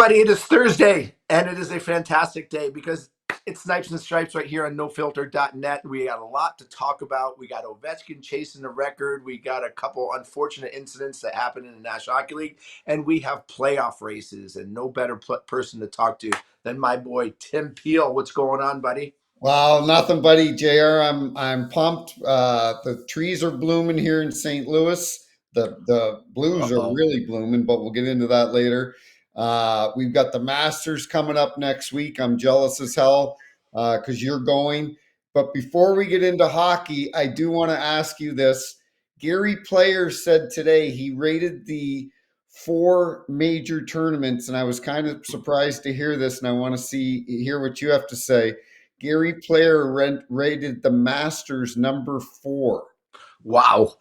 everybody. It is Thursday, and it is a fantastic day because it's Snipes and Stripes right here on nofilter.net. We got a lot to talk about. We got Ovechkin chasing the record. We got a couple unfortunate incidents that happened in the National Hockey League, and we have playoff races, and no better person to talk to than my boy Tim Peel. What's going on, buddy? Well, nothing, buddy. JR, I'm pumped. The trees are blooming here in St. Louis. The blues are Uh-oh. really blooming, but we'll get into that later. We've got the Masters coming up next week. I'm jealous as hell because you're going. But before we get into hockey, I do want to ask you this. Gary Player said today he rated the four major tournaments, and I was kind of surprised to hear this, and I want to hear what you have to say. Gary Player rated the Masters number 4. Wow,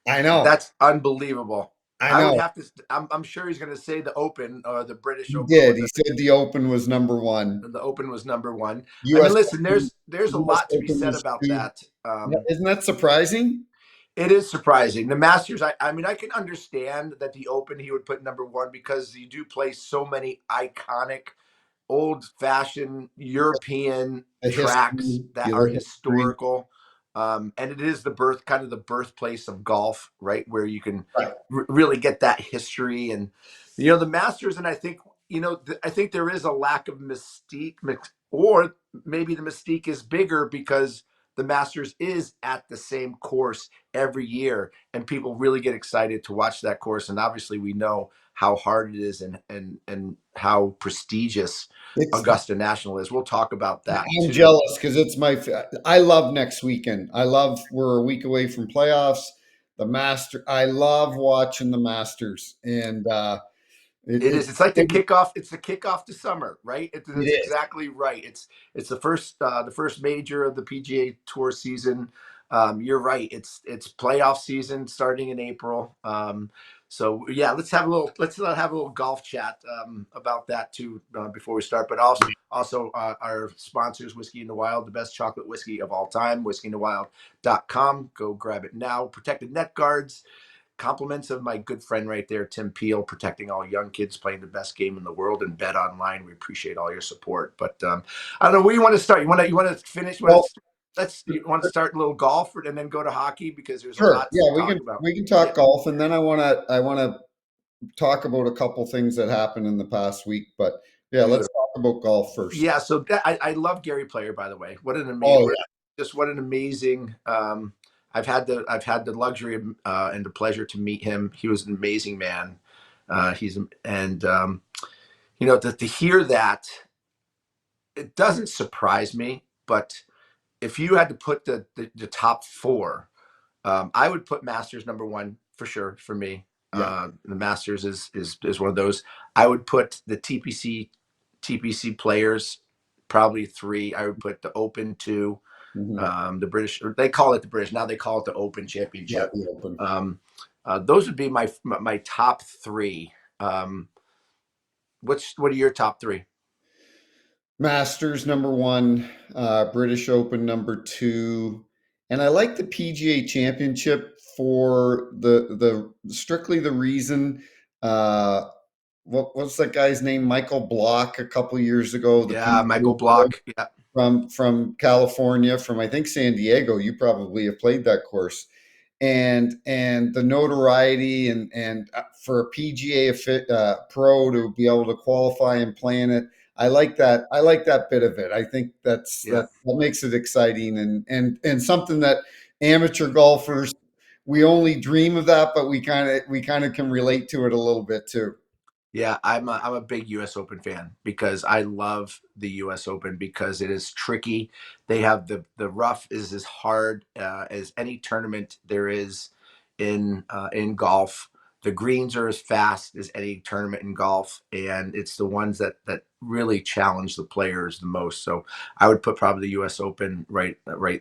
I know. that's unbelievable. I I would know. have to. I'm sure he's going to say the Open or the British He Open. did. He said the Open was number 1. The Open was number one. I mean, US listen, Open, there's a US lot to be Open said was about 2. that. Isn't that surprising? It is surprising. The Masters, I mean, I can understand that the Open he would put number one because you do play so many iconic, old-fashioned European The tracks history, that the are history. historical. And it is kind of the birthplace of golf, right? Where you can Right. really get that history and, the Masters. And I think, I think there is a lack of mystique, or maybe the mystique is bigger because the Masters is at the same course every year, and people really get excited to watch that course. And obviously, we know how hard it is and how prestigious It's Augusta National is. We'll talk about that I'm too. jealous because I love next weekend. We're a week away from playoffs. I love watching the Masters, and It is. It's like the kickoff. It's the kickoff to summer, right? it It's is. exactly right. It's the first major of the PGA Tour season. You're right. It's playoff season starting in April. So yeah, let's have a little golf chat about that too before we start. But also our sponsors, Whiskey in the Wild, the best chocolate whiskey of all time. Whiskeyinthewild.com. Go grab it now. Protected net guards. Compliments of my good friend right there, Tim Peel, protecting all young kids, playing the best game in the world, and Bet Online. We appreciate all your support. But I don't know where you want to start. You want to finish? Well, You want to start a little golf and then go to hockey because there's a sure. lot to Yeah, we talk can about. we can Yeah, talk golf, and then I wanna talk about a couple things that happened in the past week. But yeah, let's beautiful. talk about golf first. Yeah, so I love Gary Player, by the way. Oh What an amazing. I've had the luxury and the pleasure to meet him. He was an amazing man. He's and to hear that, it doesn't surprise me. But if you had to put the top four, I would put Masters number one for sure for me. yeah, The Masters is one of those. I would put the TPC players probably three. I would put the Open two. hmm The British, or they call it the British now. They call it the Open yeah, Championship. the Open. Those would be my top three. What are your top three? Masters number 1, British Open number 2, and I like the PGA Championship for the strictly the reason. Uh, what's that guy's name? Michael Block a couple years ago. The Yeah, PGA Michael Block. Yeah, from California, from I think San Diego. You probably have played that course, and the notoriety and for a pro to be able to qualify and play in it. I like that. I like that bit of it. I think yeah. that makes it exciting and something that amateur golfers we only dream of that, but we kind of can relate to it a little bit too. Yeah, I'm a big U.S. Open fan because I love the U.S. Open because it is tricky. They have the rough is as hard as any tournament there is in golf. The greens are as fast as any tournament in golf, and it's the ones that really challenge the players the most. So I would put probably the U.S. Open right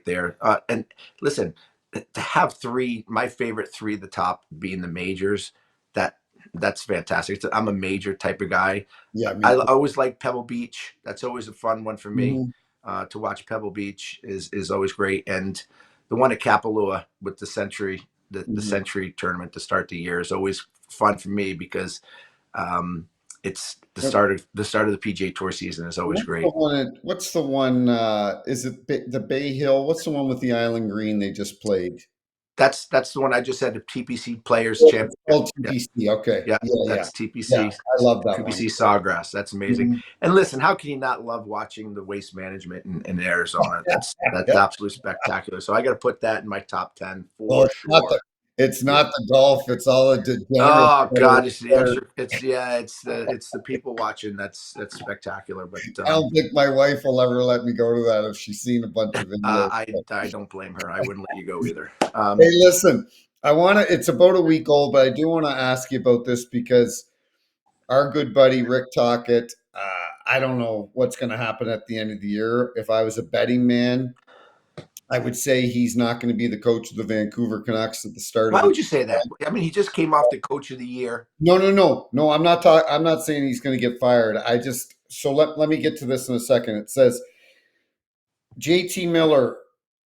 there. And listen, to have three, my favorite three at the top being the majors. That that's fantastic. I'm a major type of guy. Yeah, I me too. always like Pebble Beach. That's always a fun one for me. Mhm. To watch Pebble Beach is always great, and the one at Kapalua with the Mhm. Century tournament to start the year is always fun for me because um, it's the start of the PGA Tour season is always What's the great. one? What's the one? Is it the Bay Hill? What's the one with the Island Green they just played? That's the one I just said, the TPC Players Oh, it's Championship. called Yeah, TPC. Okay. yeah, Yeah, yeah. that's Yeah. TPC I love that one. TPC Sawgrass. That's amazing. Mhm. And listen, how can you not love watching the Waste Management in Arizona? That's Yeah. absolutely spectacular. So I got to put that in my top 10 Well, for it's not the sure. it's Yeah. not the golf, it's all the degenerates Oh that God, it's the are. extra. It's the people watching. That's spectacular. But I don't think my wife will ever let me go to that if she's seen a bunch of videos. I don't blame her. I wouldn't let you go either. Hey, listen, it's about a week old, but I do want to ask you about this because our good buddy Rick Tockett, I don't know what's going to happen at the end of the year. If I was a betting man, I would say he's not going to be the coach of the Vancouver Canucks at the start of Why the. would you say that? I mean, he just came off the Coach of the Year. No, no, no, no. I'm not saying he's going to get fired. Let me get to this in a second. It says JT Miller.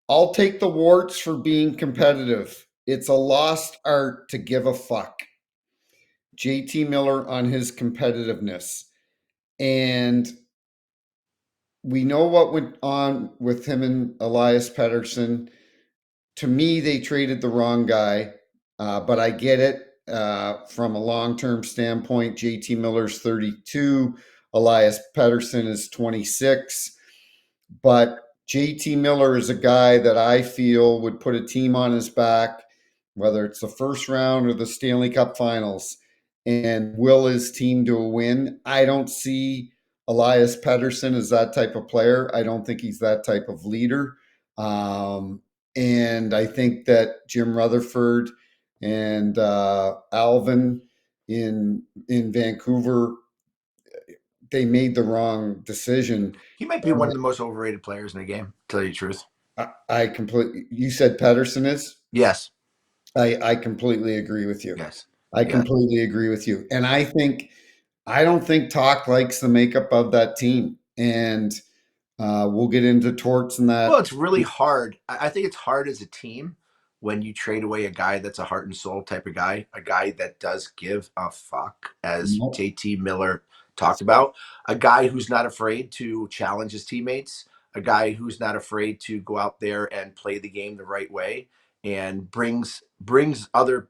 I'll take the warts for being competitive. It's a lost art to give a fuck. JT Miller on his competitiveness. And we know what went on with him and Elias Pettersson. To me, they traded the wrong guy, but I get it from a long term standpoint. JT Miller's 32, Elias Pettersson is 26. But JT Miller is a guy that I feel would put a team on his back, whether it's the first round or the Stanley Cup finals, and will his team to a win. I don't see Elias Pettersson as that type of player. I don't think he's that type of leader. And I think that Jim Rutherford and Alvin in Vancouver, they made the wrong decision. He might be one of the most overrated players in the game. To tell you the truth. I completely. You said Pedersen is. Yes. I completely agree with you. Yes. I Yeah. completely agree with you. And I don't think Talk likes the makeup of that team. And we'll get into torts and Well, that. it's really hard. I think it's hard as a team when you trade away a guy that's a heart and soul type of guy, a guy that does give a fuck, as No, JT Miller talked about, a guy who's not afraid to challenge his teammates, a guy who's not afraid to go out there and play the game the right way and brings other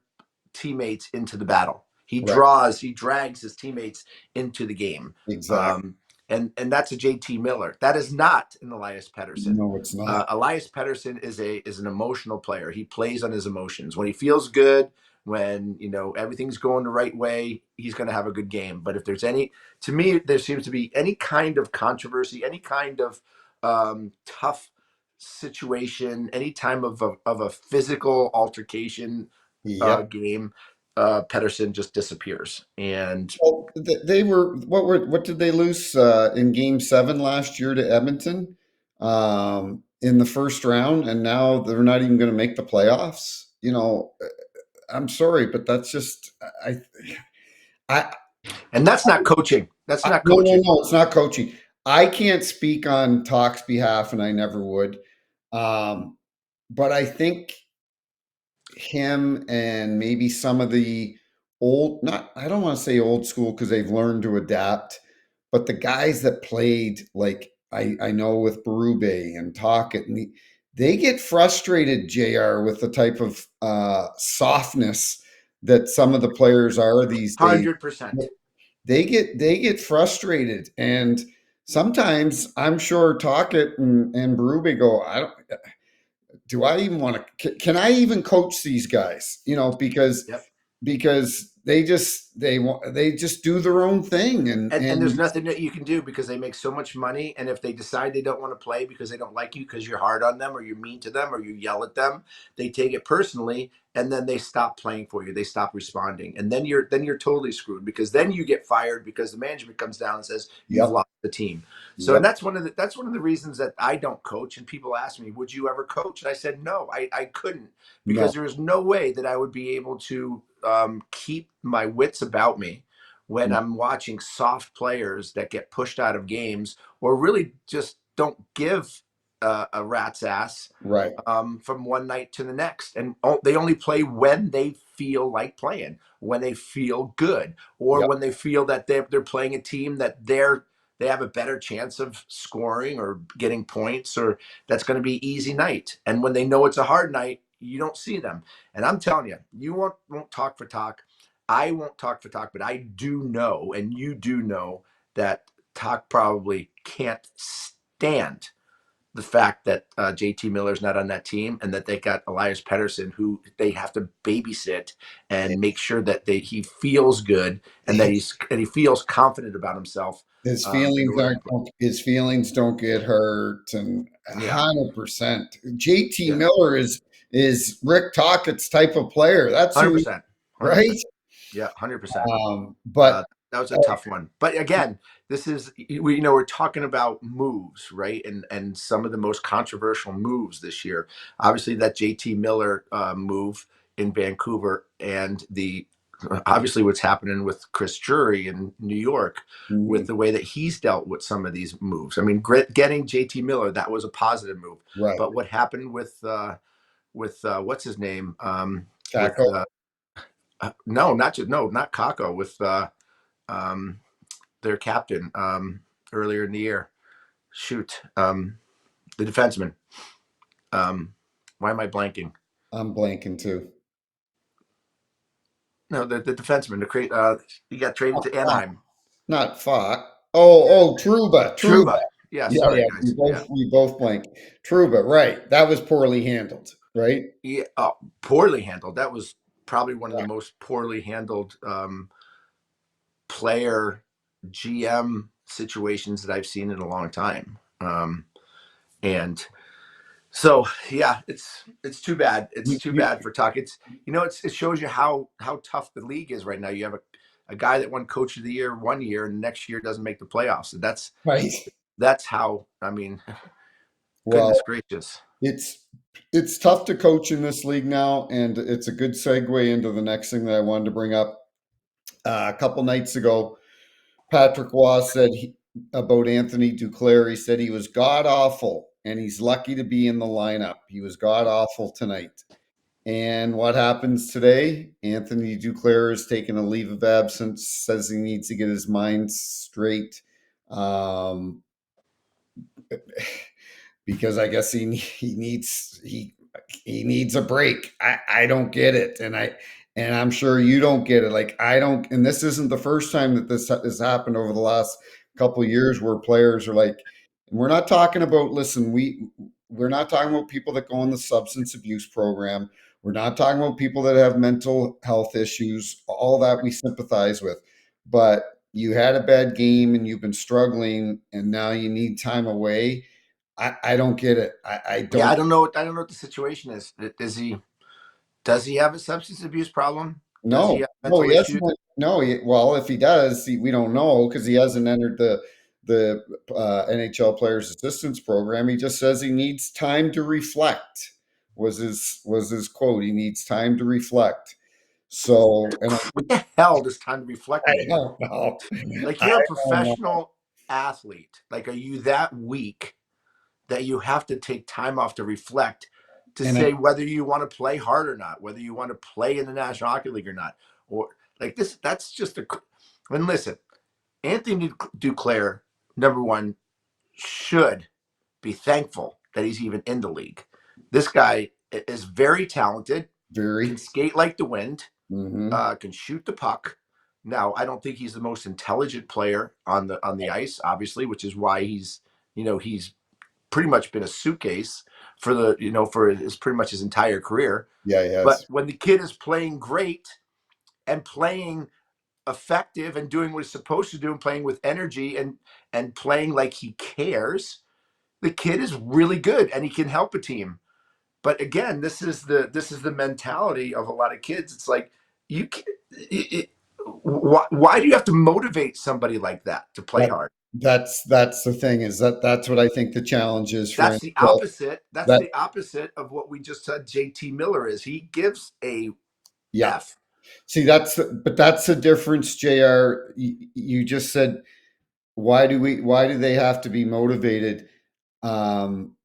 teammates into the battle. right. He drags his teammates into the game. Exactly. And that's a JT Miller. That is not an Elias Pettersson. No, it's not. Elias Pettersson is an emotional player. He plays on his emotions. When he feels good, when everything's going the right way, he's going to have a good game. But if there's to me, there seems to be any kind of controversy, any kind of tough situation, any time of a physical altercation Yep. game, Pedersen just disappears. And Well, they were what did they lose in Game 7 last year to Edmonton in the first round, and now they're not even going to make the playoffs. I'm sorry, but that's just I, and that's not coaching. That's not no, no, coaching. no, it's not coaching. I can't speak on Talk's behalf, and I never would. Um, but I think him and maybe some of the not I don't want to say old school because they've learned to adapt, but the guys that played like I know with Berube and Talkett and they get frustrated, JR, with the type of softness that some of the players are these days. 100%. They get frustrated, and sometimes I'm sure Talkett and Berube go, I don't do I even want to can I even coach these guys, Yep. because they just do their own thing And there's and nothing that you can do because they make so much money. And if they decide they don't want to play because they don't like you, because you're hard on them or you're mean to them or you yell at them, they take it personally, and then they stop playing for you. They stop responding, and then you're totally screwed, because then you get fired because the management comes down and says you've yep, lost the team. So, and yep, that's one of the reasons that I don't coach. And people ask me, would you ever coach? And I said no, I couldn't, because no, there is no way that I would be able to keep my wits about me when I'm watching soft players that get pushed out of games or really just don't give a rat's ass Right. from one night to the next, and they only play when they feel like playing, when they feel good, or Yep. when they feel that they're playing a team that they have a better chance of scoring or getting points, or that's going to be easy night. And when they know it's a hard night, you don't see them. And I'm telling you, you won't talk for talk. I won't talk for talk, but I do know, and you do know that talk probably can't stand the fact that JT Miller's not on that team and that they got Elias Pettersson, who they have to babysit and make sure that he feels good and that he feels confident about himself in order to play. His feelings don't get hurt, and Yeah, 100%. JT yeah, Miller is Rick Tockett's type of player. That's hundred who, percent, 100%. right? Yeah, 100%. But That was a tough one. But again, this is we're talking about moves, right? And some of the most controversial moves this year. Obviously, that JT Miller move in Vancouver, and the obviously what's happening with Chris Drury in New York, with mhm, the way that he's dealt with some of these moves. I mean, getting JT Miller, that was a positive move. right, But what happened with what's his name, with tackle. no, not Kako, with um, their captain earlier in the year. Shoot, the defenseman. Why am I blanking? I'm blanking too. No, the defenseman. He got traded to Fuck, Anaheim. not fought. Oh, Truba. Truba. Yeah, Yeah, sorry yeah. guys. Yeah, We both blank. Truba, right? That was poorly handled, right? yeah. Oh, poorly handled. That was probably one of the most poorly handled player GM situations that I've seen in a long time. And So yeah, it's too bad. It's too You, bad for Tuck. It shows you how tough the league is right now. You have a guy that won Coach of the Year one year and next year doesn't make the playoffs. And right. that's how. I mean, Well, goodness gracious. it's it's tough to coach in this league now, and it's a good segue into the next thing that I wanted to bring up. A couple nights ago, Patrick Waugh said about Anthony Duclair. He said he was god awful, and he's lucky to be in the lineup. He was god awful tonight. And what happens today? Anthony Duclair is taking a leave of absence. Says he needs to get his mind straight. Um, because I guess he needs a break. I don't get it, and I'm sure you don't get it. Like I don't, and this isn't the first time that this has happened over the last couple of years where players are like, and we're not talking about. Listen, we're not talking about people that go in the substance abuse program. We're not talking about people that have mental health issues. All that we sympathize with, but you had a bad game and you've been struggling, and now you need time away. I don't get it. I Yeah, don't I don't know what the situation is. Does he have a substance abuse problem? Does he know. have No, mental he issues? hasn't. No, well, if he does, we don't know because he hasn't entered the NHL Players Assistance Program. He just says he needs time to reflect. Was his quote? He needs time to reflect. So, and What the hell does time to reflect I mean? don't know. Like I you're a don't know. professional athlete. Like, are you that weak that you have to take time off to reflect, to And I, say whether you want to play hard or not, whether you want to play in the National Hockey League or not, or like this? That's just a. And listen, Anthony Duclair, number one, should be thankful that he's even in the league. This guy is very talented, can very. skate like the wind, Hmm. can shoot the puck. Now, I don't think he's the most intelligent player on the ice, obviously, which is why he's pretty much been a suitcase for his pretty much his entire career. Yeah, But yes. when the kid is playing great and playing effective and doing what he's supposed to do and playing with energy and playing like he cares, the kid is really good and he can help a team. But again, this is the mentality of a lot of kids. It's like you can, why do you have to motivate somebody like that to play That hard? that's the thing is that's what I think the challenge is for That's the NHL. opposite. That's That the opposite of what we just said. JT Miller is. He gives a yeah. f. See, that's the difference, JR. You just said why do they have to be motivated? Um,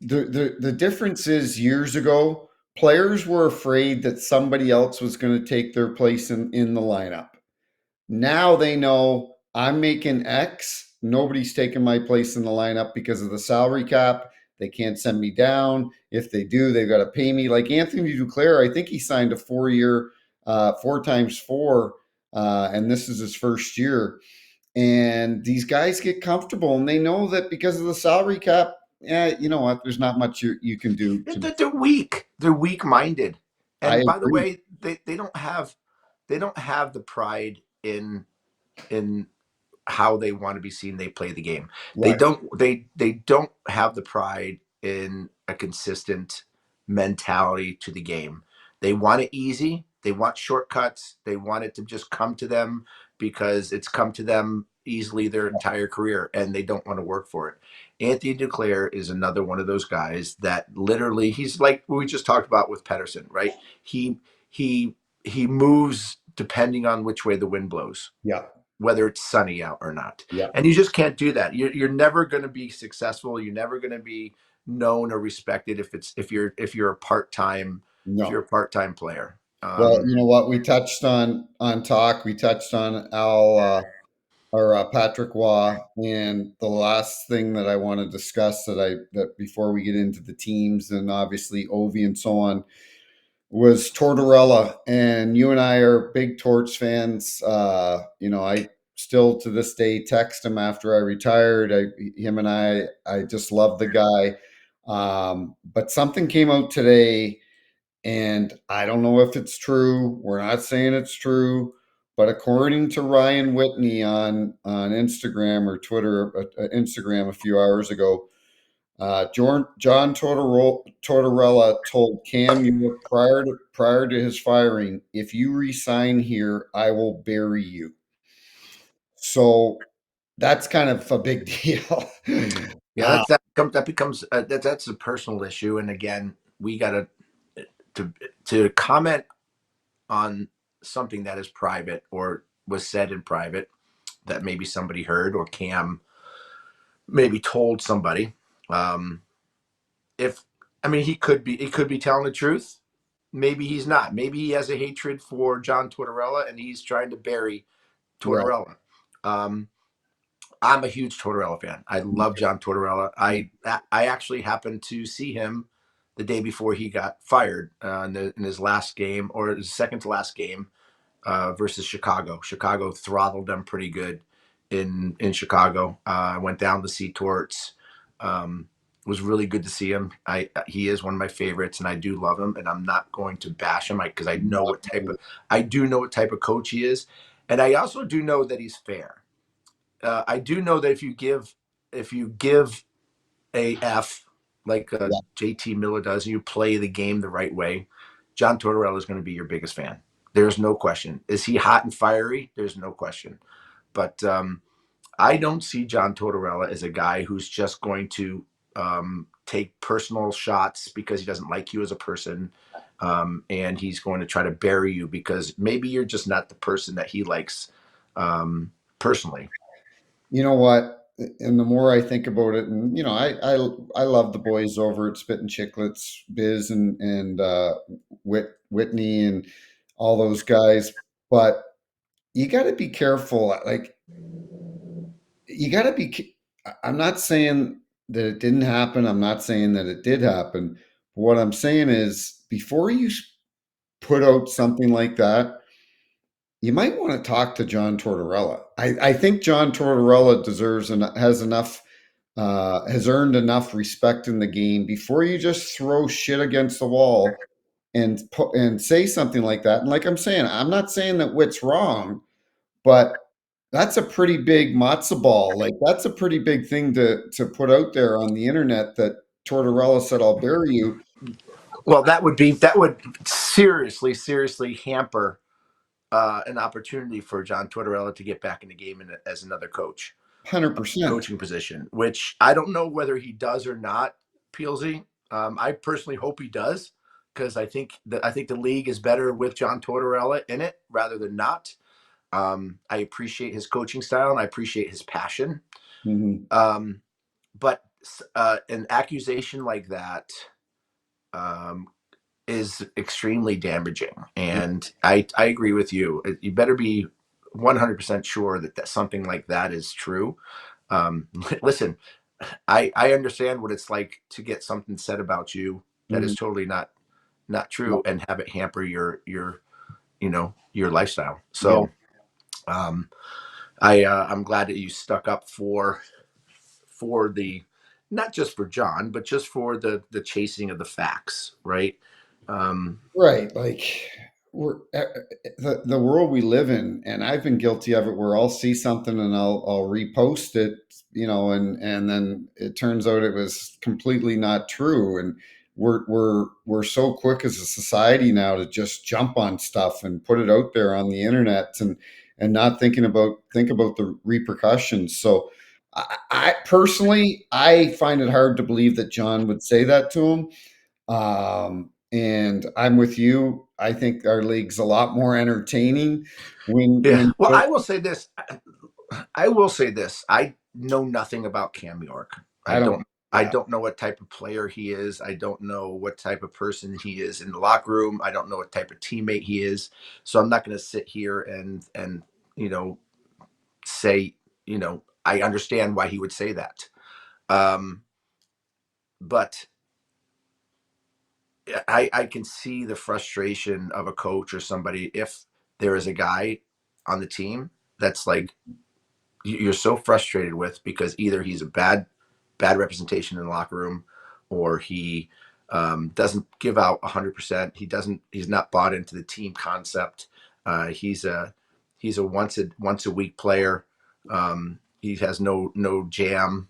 the difference is years ago, players were afraid that somebody else was going to take their place in the lineup. Now they know I'm making X. Nobody's taking my place in the lineup because of the salary cap. They can't send me down. If they do, they've got to pay me. Like Anthony Duclair, I think he signed a 4 year, 4 times 4, and this is his first year. And these guys get comfortable, and they know that because of the salary cap, yeah, you know what? There's not much you can do to. They're weak. They're weak minded. I And by the agree. way, they don't have the pride in how they want to be seen. They play the game. Right. They don't have the pride in a consistent mentality to the game. They want it easy. They want shortcuts. They want it to just come to them because it's come to them easily their entire career, and they don't want to work for it. Anthony Duclair is another one of those guys that literally he's like we just talked about with Pedersen, right? He he he moves depending on which way the wind blows, Yeah. whether it's sunny out or not. Yeah. And you just can't do that. You're never going to be successful. You're never going to be known or respected if you're a part-time if you're No. a part-time player. Well, you know what? We touched on talk. We touched on Al or Patrick Waugh, and the last thing that I want to discuss that before we get into the teams and obviously Ovi and so on was Tortorella. And you and I are big Torts fans. I still to this day text him after I retired. Him and I just love the guy. But something came out today, and I don't know if it's true. We're not saying it's true, but according to Ryan Whitney on Instagram or Twitter, Instagram a few hours ago, John Tortorella told Cam York prior to his firing, "If you resign here, I will bury you." So that's kind of a big deal. Yeah, that becomes that's a personal issue. And again, we got to to comment on something that is private or was said in private that maybe somebody heard or Cam maybe told somebody. Um, if I mean he could be telling the truth. Maybe he's not. Maybe he has a hatred for John Tortorella and he's trying to bury Right. Tortorella. Um, I'm a huge Tortorella fan. I love John Tortorella. I actually happened to see him the day before he got fired in his last game or his second to last game versus Chicago. Chicago throttled them pretty good in Chicago. I went down to see Torts. It was really good to see him. He is one of my favorites, and I do love him. And I'm not going to bash him because I do know what type of coach he is, and I also do know that he's fair. I do know that if you give a F like Yeah. JT Miller does, and you play the game the right way, John Tortorella is going to be your biggest fan. There's no question. Is he hot and fiery? There's no question. But I don't see John Tortorella as a guy who's just going to take personal shots because he doesn't like you as a person. And he's going to try to bury you because maybe you're just not the person that he likes personally. You know what? And the more I think about it, and I love the boys over at Spit and Chicklets, Biz and Whitney and all those guys, but you got to be careful. Like you got to be. I'm not saying that it didn't happen. I'm not saying that it did happen. What I'm saying is, before you put out something like that, you might want to talk to John Tortorella. I think John Tortorella deserves and has earned enough respect in the game before you just throw shit against the wall and say something like that. And like I'm saying, I'm not saying that Witt's wrong, but that's a pretty big matzo ball. Like that's a pretty big thing to put out there on the internet that Tortorella said, "I'll bury you." Well, that would seriously hamper an opportunity for John Tortorella to get back in the game as another coach, 100%. coaching position, which I don't know whether he does or not. PLZ. I personally hope he does because I think the league is better with John Tortorella in it rather than not. I appreciate his coaching style and I appreciate his passion. Hmm. Um, but an accusation like that um, is extremely damaging. And I agree with you. You better be 100% sure that something like that is true. Listen, I understand what it's like to get something said about you that is Mhm. totally not true and have it hamper your lifestyle. Yeah. So um, I'm glad that you stuck up for the, not just for John, but just for the chasing of the facts, right? Um, Right. Like we're the world we live in, and I've been guilty of it where I'll see something and I'll repost it, and then it turns out it was completely not true. And we're so quick as a society now to just jump on stuff and put it out there on the internet and not think about the repercussions. So I personally I find it hard to believe that John would say that to him. And I'm with you. I think our league's a lot more entertaining yeah. when Well, I will say this. I will say this. I know nothing about Cam York. I I don't. don't. I Yeah, don't know what type of player he is. I don't know what type of person he is in the locker room. I don't know what type of teammate he is. So I'm not going to sit here and you know say I understand why he would say that. But I can see the frustration of a coach or somebody if there is a guy on the team that's like you're so frustrated with because either he's a bad representation in the locker room or he doesn't give out 100%. He's not bought into the team concept. He's a once a week player. He has no jam.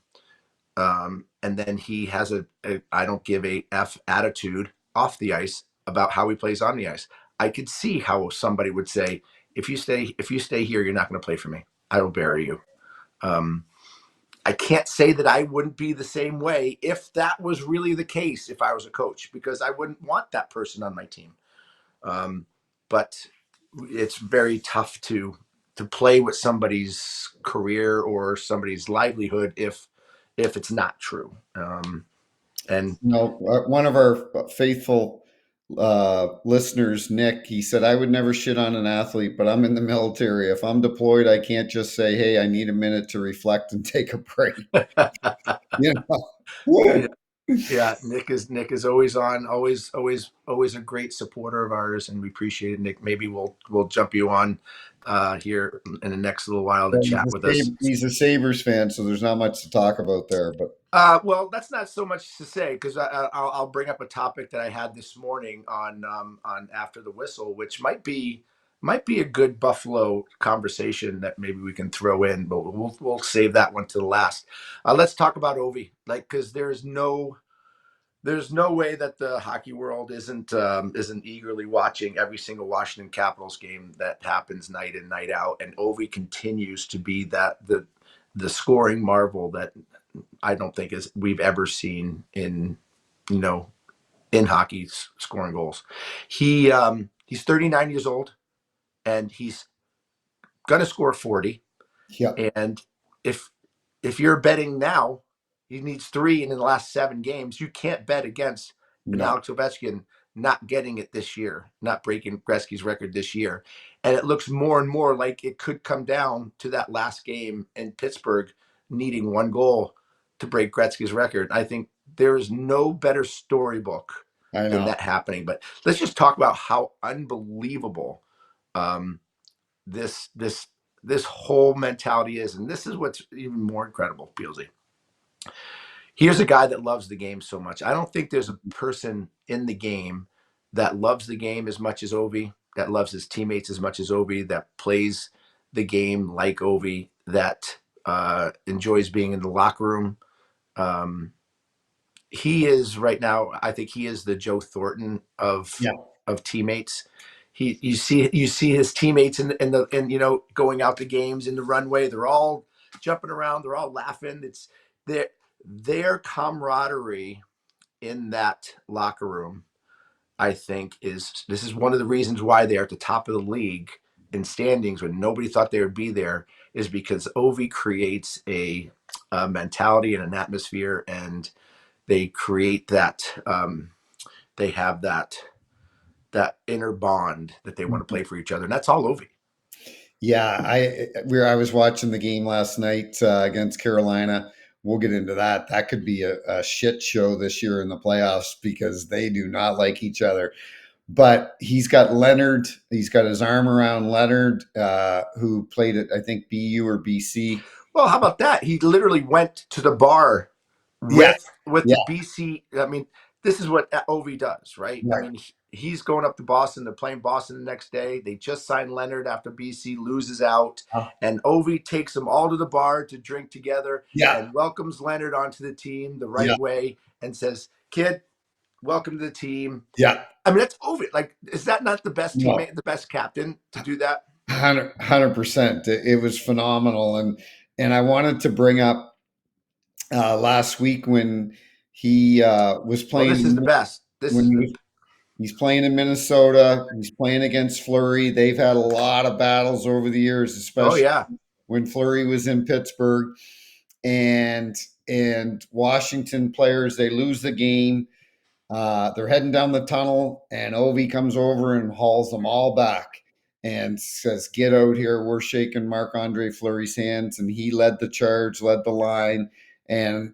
And then he has a I don't give a F attitude off the ice about how he plays on the ice. I could see how somebody would say, if you stay here, you're not going to play for me. I will bury you. Um, I can't say that I wouldn't be the same way if that was really the case if I was a coach, because I wouldn't want that person on my team. Um, but it's very tough to play with somebody's career or somebody's livelihood if it's not true. And one of our faithful listeners, Nick, he said, I would never shit on an athlete, but I'm in the military. If I'm deployed, I can't just say, hey, I need a minute to reflect and take a break. You yeah, know? yeah, Nick is always on, always a great supporter of ours, and we appreciate it, Nick. Maybe we'll jump you on here in the next little while to chat with us. He's a Sabres fan, so there's not much to talk about there. But Well, that's not so much to say because I'll bring up a topic that I had this morning on after the whistle, which might be a good Buffalo conversation that maybe we can throw in, but we'll save that one to the last. Let's talk about Ovi, like because there's no way that the hockey world isn't eagerly watching every single Washington Capitals game that happens night in night out, and Ovi continues to be the scoring marvel that I don't think is we've ever seen you know in hockey scoring goals. He's 39 years old and he's gonna score 40. yeah, And if if you're betting now, he needs three in the last 7 games. You can't bet against an no, Alex Ovechkin not getting it this year, not breaking Gretzky's record this year. And it looks more and more like it could come down to that last game in Pittsburgh needing one goal to break Gretzky's record. I think there is no better storybook I than know. that happening. But let's just talk about how unbelievable um, this this whole mentality is, and this is what's even more incredible, Bealsy. Here's a guy that loves the game so much. I don't think there's a person in the game that loves the game as much as Ovi, that loves his teammates as much as Ovi, that plays the game like Ovi, that enjoys being in the locker room. Um, he is right now. I think he is the Joe Thornton Yeah, of teammates. You see his teammates in going out to games in the runway. They're all jumping around. They're all laughing. It's their camaraderie in that locker room. I think this is one of the reasons why they're at the top of the league in standings when nobody thought they would be there is because Ovi creates mentality and an atmosphere, and they create that. They have that inner bond that they want to play for each other, and that's all Ovi. Yeah, I was watching the game last night against Carolina. We'll get into that. That could be a shit show this year in the playoffs because they do not like each other. But he's got Leonard. He's got his arm around Leonard, who played at I think BU or BC. Well, how about that? He literally went to the bar Yeah, with yeah, the BC. I mean, this is what Ovi does, right? I right. mean, he's going up to Boston. They're playing Boston the next day. They just signed Leonard after BC loses out, and Ovi takes them all to the bar to drink together Yeah, and welcomes Leonard onto the team the yeah, right way and says, "Kid, welcome to the team." yeah. I mean, that's Ovi. Like, is that not the best No, teammate, the best captain to do that? 100%. It was phenomenal, and I wanted to bring up last week when he was Oh, playing this is the best. This when is he the was he's playing in Minnesota. He's playing against Fleury. They've had a lot of battles over the years, oh especially yeah. when Fleury was in Pittsburgh. And Washington players, they lose the game. They're heading down the tunnel, and Ovi comes over and hauls them all back and says, "Get out here! We're shaking Marc-Andre Fleury's hands." And he led the charge, led the line, and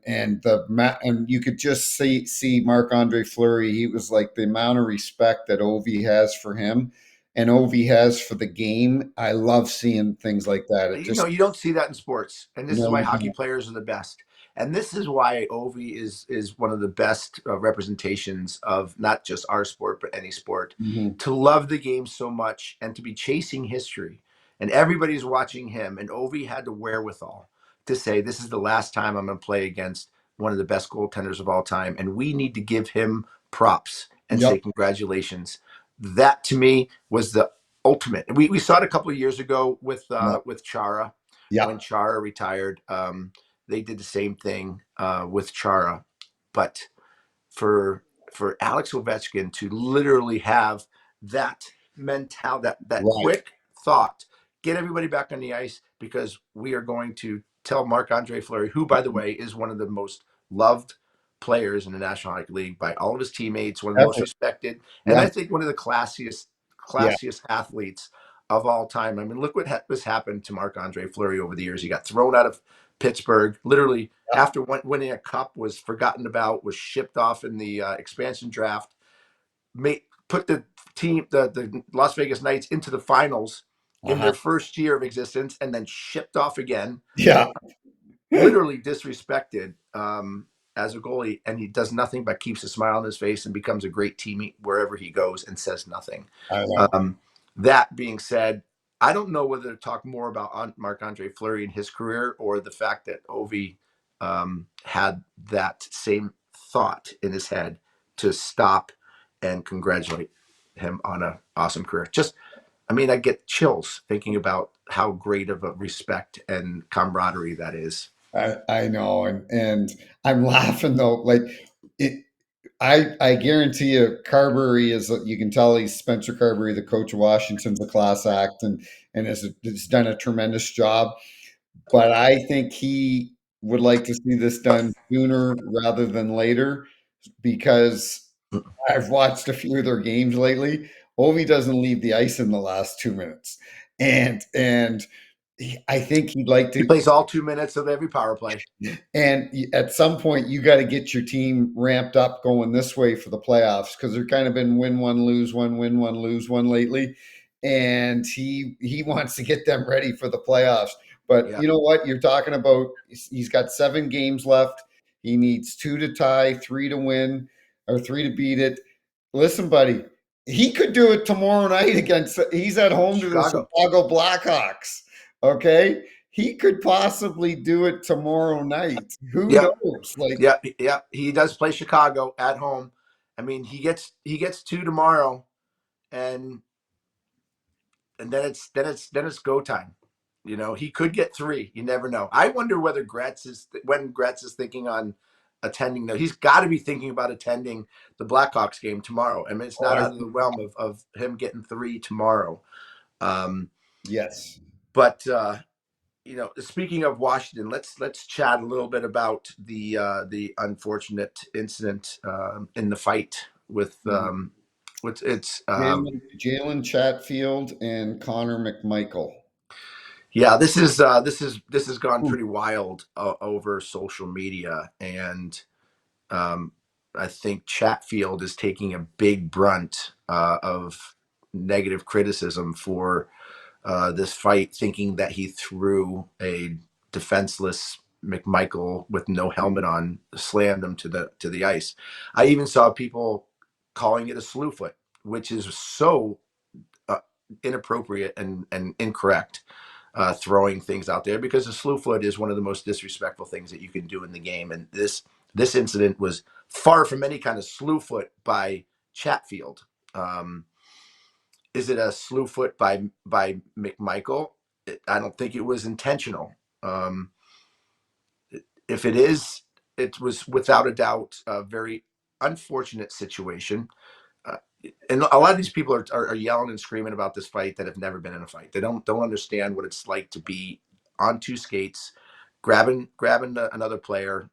you could just see Marc-Andre Fleury. He was like the amount of respect that Ovi has for him, and Ovi has for the game. I love seeing things like that. It You know, just you don't see that in sports, and this is no, why you hockey don't. players are the best. And this is why Ovi is one of the best representations of not just our sport but any sport. Mhm. To love the game so much and to be chasing history, and everybody's watching him. And Ovi had the wherewithal to say, "This is the last time I'm going to play against one of the best goaltenders of all time, and we need to give him props and Yep, say congratulations." That to me was the ultimate. We saw it a couple of years ago yep, with Chara when yep, Chara retired. They did the same thing with Chara, but for Alex Ovechkin to literally have that that right. quick thought, get everybody back on the ice because we are going to tell Marc Andre Fleury, who by the way is one of the most loved players in the National Hockey League by all of his teammates, one of the most Ever. respected, and Yeah, I think one of the yeah, classiest athletes of all time. I mean, look what has happened to Marc Andre Fleury over the years. He got thrown out of Pittsburgh, literally yeah. after winning a cup, was forgotten about, was shipped off in the expansion draft, put the team, the Las Vegas Knights, into the finals in Uh-huh. their first year of existence, and then shipped off again. Yeah. Literally disrespected as a goalie, and he does nothing but keeps a smile on his face and becomes a great teammate wherever he goes and says nothing. I know. Um, that being said, I don't know whether to talk more about Marc Andre Fleury and his career or the fact that Ovi had that same thought in his head to stop and congratulate him on an awesome career. Just, I mean, I get chills thinking about how great of a respect and camaraderie that is. I know, and I'm laughing though. Like it, I guarantee you, Carberry is. You can tell he's Spencer Carberry, the coach of Washington's a class act, and has done a tremendous job. But I think he would like to see this done sooner rather than later because I've watched a few of their games lately. Ovi doesn't leave the ice in the last 2 minutes, and I think he'd like He to. plays all 2 minutes of every power play. And at some point, you got to get your team ramped up going this way for the playoffs because they've kind of been win one, lose one, win one, lose one lately. And he wants to get them ready for the playoffs. But Yeah, you know what? You're talking about he's got 7 games left. He needs 2 to tie, 3 to win, or 3 to beat it. Listen, buddy, he could do it tomorrow night against. He's at home to the Chicago. Chicago Blackhawks. Okay, he could possibly do it tomorrow night. Who Yep, knows? Like, yep. He does play Chicago at home. I mean, he gets two tomorrow, and then it's go time. You know, he could get three. You never know. I wonder whether Gretz is thinking on attending. Though he's got to be thinking about attending the Blackhawks game tomorrow. I mean, it's oh, not out of the realm of him getting three tomorrow. Um, yes, but speaking of Washington, let's chat a little bit about the unfortunate incident in the fight with it's Jalen Chatfield and Connor McMichael. yeah, this has gone pretty wild over social media, and um, I think Chatfield is taking a big brunt of negative criticism for this fight, thinking that he threw a defenseless McMichael with no helmet on, slammed him to the ice. I even saw people calling it a slewfoot, which is so uh, inappropriate and incorrect. Throwing things out there, because a slewfoot is one of the most disrespectful things that you can do in the game, and this incident was far from any kind of slewfoot by Chatfield. Um, is it a slewfoot by McMichael? I don't think it was intentional. Um, if it is, it was without a doubt a very unfortunate situation. Uh, and a lot of these people are yelling and screaming about this fight that have never been in a fight. They don't understand what it's like to be on two skates, grabbing another player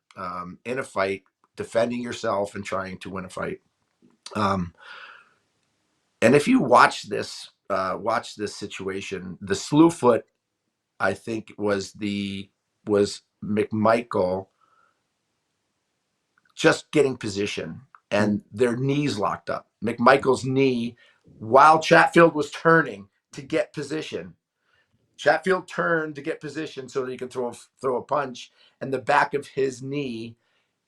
in a fight, defending yourself, and trying to win a fight. Um, and if you watch this situation, the slew foot, I think was McMichael just getting position and their knees locked up. McMichael's knee, while Chatfield was turning to get position, Chatfield turned to get position so that he could throw a punch, and the back of his knee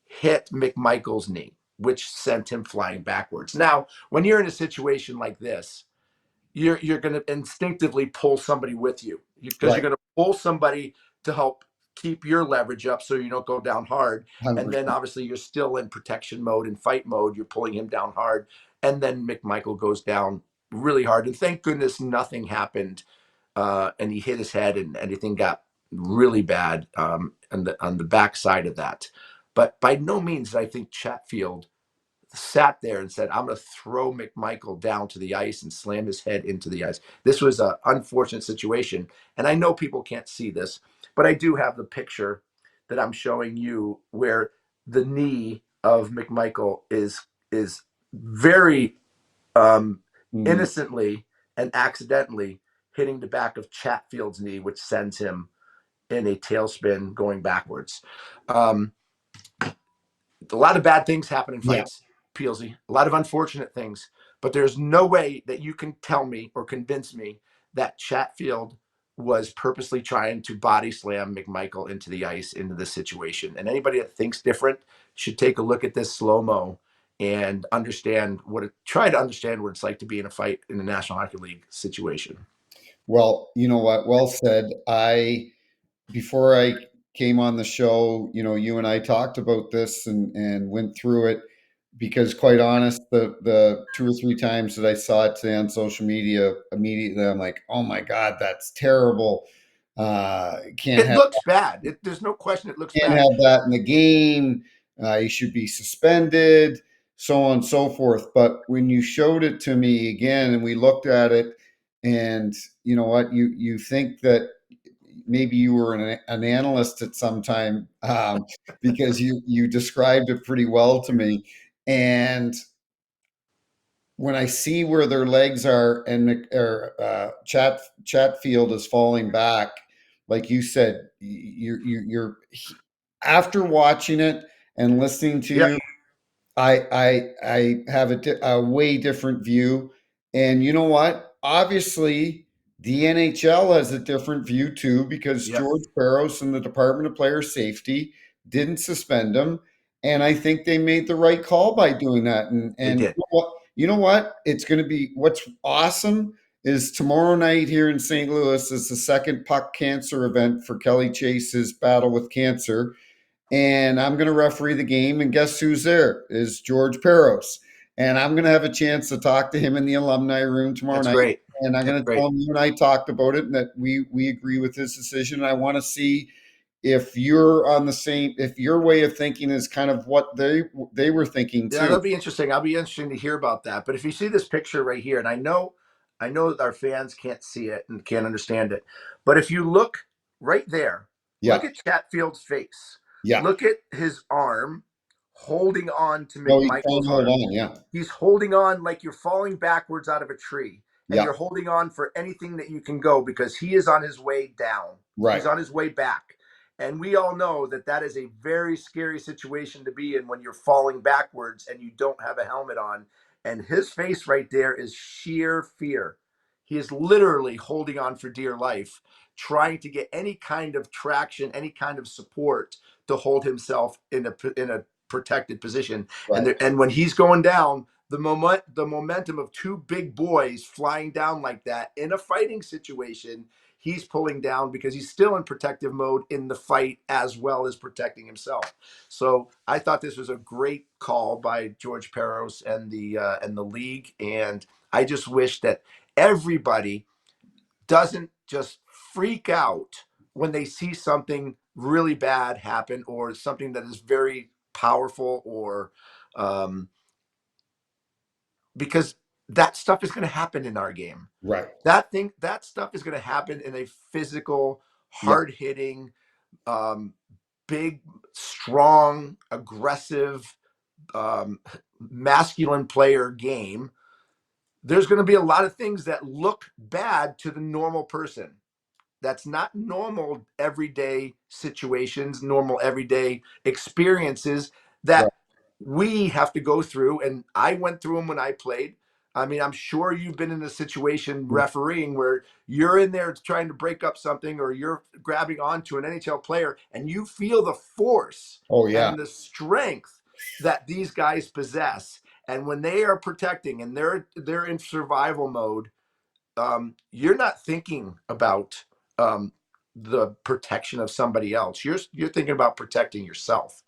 hit McMichael's knee, which sent him flying backwards. Now, when you're in a situation like this, you're going to instinctively pull somebody with you, because you're Right. going to pull somebody to help keep your leverage up so you don't go down hard. And then 100%. obviously you're still in protection mode and fight mode. You're pulling him down hard, and then McMichael goes down really hard. And thank goodness nothing happened, and he hit his head, and anything got really bad on the back side of that. But by no means did I think Chatfield sat there and said, I'm going to throw McMichael down to the ice and slam his head into the ice. This was an unfortunate situation. And I know people can't see this, but I do have the picture that I'm showing you where the knee of McMichael is very um, Mhm. innocently and accidentally hitting the back of Chatfield's knee, which sends him in a tailspin going backwards. Um, a lot of bad things happen in Yeah. fights, Peelsy. A lot of unfortunate things. But there's no way that you can tell me or convince me that Chatfield was purposely trying to body slam McMichael into the ice, into this situation. And anybody that thinks different should take a look at this slow mo and try to understand what it's like to be in a fight in the National Hockey League situation. Well, you know what? Well said. Before I came on the show, you and I talked about this and went through it, because quite honest, the two or three times that I saw it today on social media, immediately I'm like, oh my God, that's terrible. Can't It have looks bad. There's no question it looks can't bad. have that in the game. He should be suspended, so on and so forth. But when you showed it to me again and we looked at it, and you know what, you think that maybe you were an analyst at some time, because you described it pretty well to me. And when I see where their legs are, and Chatfield is falling back, like you said, you're after watching it and listening to Yep. you, I have a way different view. And you know what? Obviously, the NHL has a different view too, because Yep. George Peros and the Department of Player Safety didn't suspend him, and I think they made the right call by doing that. And They you did. know what? You know what? It's going to be what's awesome is tomorrow night here in St. Louis is the second puck cancer event for Kelly Chase's battle with cancer, and I'm going to referee the game. And guess who's there? Is George Peros. And I'm going to have a chance to talk to him in the alumni room tomorrow That's night. great. And I'm That's going to tell great. him you and I talked about it, and that we agree with his decision. And I want to see if you're on the same, if your way of thinking is kind of what they were thinking Yeah, too. that'll be interesting. I'll be interesting to hear about that. But if you see this picture right here, and I know that our fans can't see it and can't understand it, but if you look right there. Look Yeah. at Chatfield's face. Yeah. Look at his arm holding on to No, he's trying McMichael's to hold arm. on. Yeah. He's holding on like you're falling backwards out of a tree, and Yeah. you're holding on for anything that you can go because he is on his way down. Right. He's on his way back. And we all know that that is a very scary situation to be in when you're falling backwards and you don't have a helmet on. And his face right there is sheer fear. He is literally holding on for dear life, trying to get any kind of traction, any kind of support to hold himself in a protected position. Right. And when he's going down, the momentum of two big boys flying down like that in a fighting situation, he's pulling down because he's still in protective mode in the fight as well as protecting himself. So I thought this was a great call by George Peros and the league, and I just wish that everybody doesn't just freak out when they see something really bad happen or something that is very powerful or um, because that stuff is going to happen in our game. Right. That stuff is going to happen in a physical, Yeah. hard hitting, um, big, strong, aggressive, um, masculine player game. There's going to be a lot of things that look bad to the normal person. That's not normal everyday situations, normal everyday experiences Right. that we have to go through. And I went through them when I played. I mean, I'm sure you've been in a situation refereeing where you're in there trying to break up something or you're grabbing onto an NHL player and you feel the force Oh yeah. and the strength that these guys possess. And when they are protecting and they're in survival mode, you're not thinking about um, the protection of somebody else. You're thinking about protecting yourself.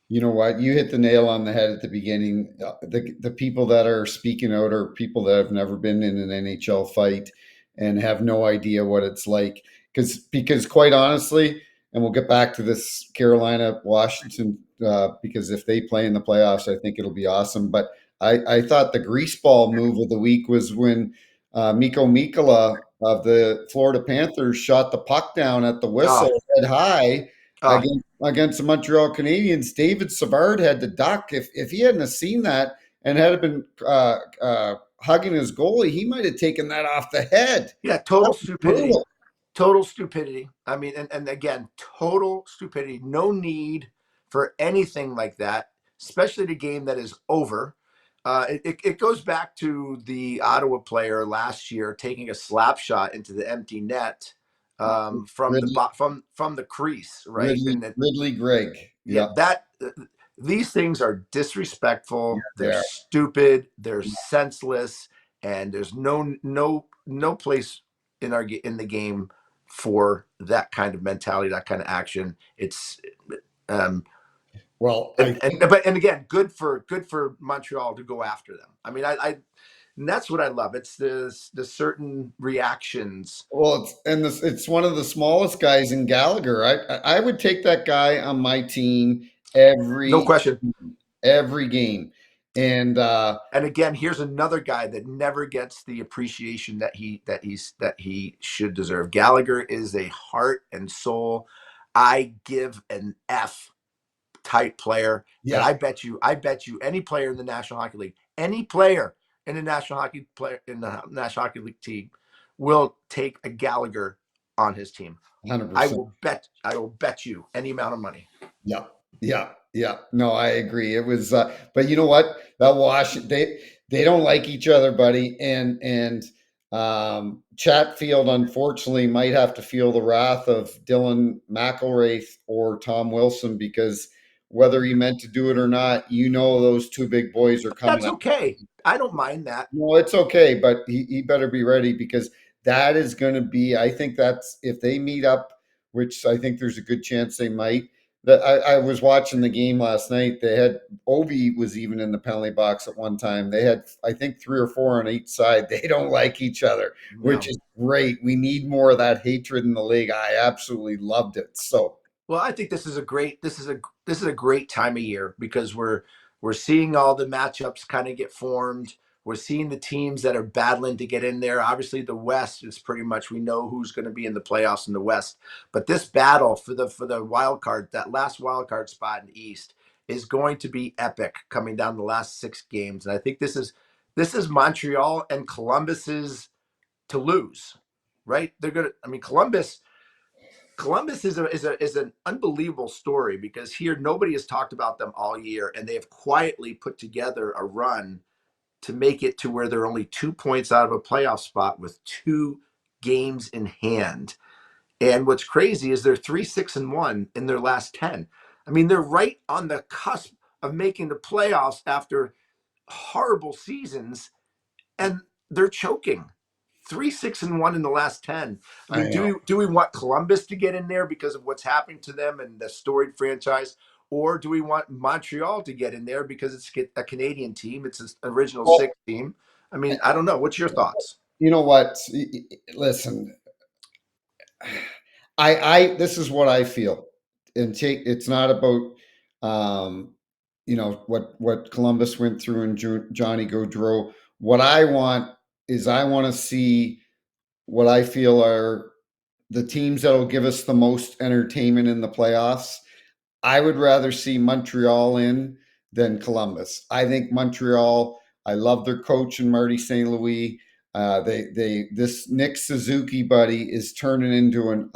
You know what? You hit the nail on the head at the beginning. The people that are speaking out are people that have never been in an NHL fight and have no idea what it's like. Because quite honestly, and we'll get back to this Carolina Washington because if they play in the playoffs, I think it'll be awesome. But I thought the greaseball move of the week was when Miko Mikkola of the Florida Panthers shot the puck down at the Ah, whistle head high ah, against the Montreal Canadiens. David Savard had to duck. If he hadn't have seen that and had been hugging his goalie, he might have taken that off the head. yeah, That total was stupidity. brutal. Total stupidity. I mean, and again, total stupidity. No need for anything like that, especially the game that is over. It goes back to the Ottawa player last year taking a slap shot into the empty net Ridley, from the crease, right? And then Ridley Gregg. yeah, Yeah, that these things are yeah, disrespectful. they They're are. stupid. They're senseless, and there's no place in the game for that kind of mentality, that kind of action. It's um Well, I and again, good for Montreal to go after them. I mean, I and that's what I love. It's the certain reactions. well, it's one of the smallest guys in Gallagher. I would take that guy on my team No every question. every game, and And again, here's another guy that never gets the appreciation that he should deserve. Gallagher is a heart and soul. I give an F type player, and yeah, I bet you any player in the National Hockey League, any player in the National Hockey League team will take a Gallagher on his team. 100%. I will bet you any amount of money. Yeah, yeah, yeah. No, I agree. It was, but you know what? That wash they don't like each other, buddy. And Chatfield unfortunately might have to feel the wrath of Dylan McElraith or Tom Wilson because whether he meant to do it or not, you know those two big boys are coming That's out. okay. I don't mind that. No, it's okay, but he better be ready because that is going to be. I think that's if they meet up, which I think there's a good chance they might. That I was watching the game last night. They had Ovi was even in the penalty box at one time. They had I think three or four on each side. They don't like each other, which No. is great. We need more of that hatred in the league. I absolutely loved it. So Well, I think this is a great time of year because we're seeing all the matchups kind of get formed. We're seeing the teams that are battling to get in there. Obviously, the West is pretty much, we know who's going to be in the playoffs in the West. But this battle for the wild card, that last wild card spot in the East, is going to be epic coming down the last 6 games. And I think this is Montreal and Columbus's to lose, right? They're gonna. I mean, Columbus is an unbelievable story because here nobody has talked about them all year, and they have quietly put together a run to make it to where they're only 2 points out of a playoff spot with 2 games in hand. And what's crazy is they're 3-6-1 in their last 10. I mean, they're right on the cusp of making the playoffs after horrible seasons, and they're choking. 3-6-1 in the last 10. I I mean, know. do we want Columbus to get in there because of what's happening to them and the storied franchise, or do we want Montreal to get in there because it's a Canadian team? It's an original Well, six team. I mean, I don't know. What's your thoughts? you know what? Listen, this is what I feel, and it's not about um, what Columbus went through and Johnny Gaudreau. What I want is I want to see what I feel are the teams that will give us the most entertainment in the playoffs. I would rather see Montreal in than Columbus. I think Montreal. I love their coach and Marty St. Louis. This Nick Suzuki buddy is turning into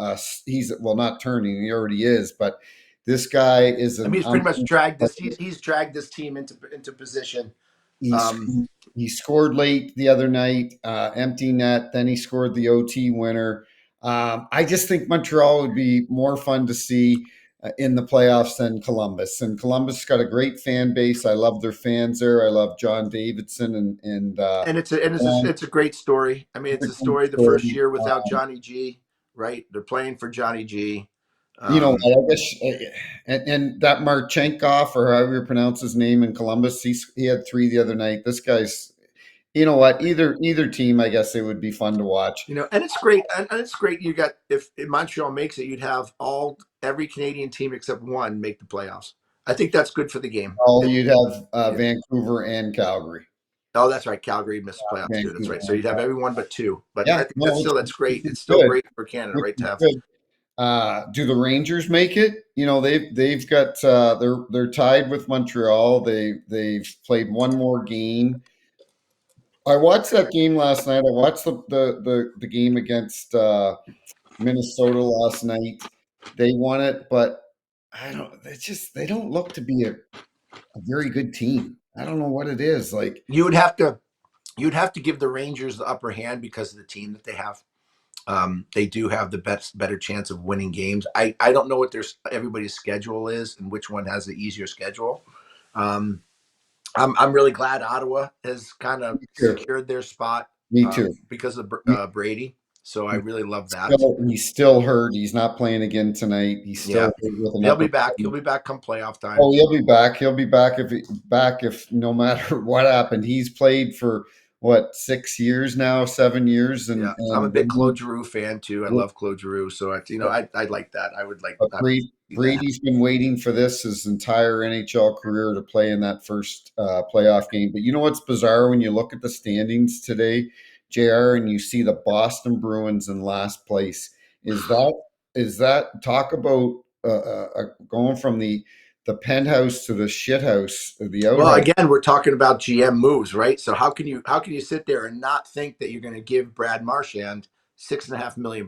he's well not turning, he already is, but this guy is I mean, an he's pretty much dragged this. He's dragged this team into position. he's Um, he scored late the other night, empty net. Then he scored the OT winner. I just think Montreal would be more fun to see in the playoffs than Columbus. And Columbus got a great fan base. I love their fans there. I love John Davidson and it's a great story. I mean, it's it's a a great story. The first story. year without Johnny G, right? They're playing for Johnny G. You know Um, what? I wish, and that Marchenkov or however you pronounce his name in Columbus, he had 3 the other night. This guy's, you know what? Either team, I guess it would be fun to watch. and it's great. And it's great. You got if Montreal makes it, you'd have every Canadian team except one make the playoffs. I think that's good for the game. Oh, you'd have Yeah. Vancouver and Calgary. Oh, that's right. Calgary missed the playoffs too. That's Vancouver right. So and you'd have Calgary. everyone but two. But Yeah, I think no, that's great. which is It's still good. great for Canada, Which right? To is have. good. Do the Rangers make it? You know, they've got they're tied with Montreal. They've played one more game. I watched that game last night. I watched the game against Minnesota last night. They won it, but I don't. They don't look to be a very good team. I don't know what it is. Like, You would have to you'd have to give the Rangers the upper hand because of the team that they have. They do have the better chance of winning games. I don't know what everybody's schedule is and which one has the easier schedule. Um, I'm really glad Ottawa has kind of me too. secured their spot Me too. because of He- Brady. So I He's really love that. he's still hurt. He's not playing again tonight. He's still Yeah, hurt with an he'll be upper back. He'll body. be back come playoff time. Oh, he'll be back. He'll be back if no matter what happened. He's played for what 6 years now, 7 years, Yeah, I'm a big Claude Giroux fan too. I love Claude Giroux, so I like that. I would like but I would see that. Brady's been waiting for this his entire NHL career to play in that first playoff game. But you know what's bizarre when you look at the standings today, JR, and you see the Boston Bruins in last place? Is that talk about going from the penthouse to the shithouse, the Well, outhouse? again, we're talking about GM moves, right? So how can you sit there and not think that you're going to give Brad Marchand $6.5 million?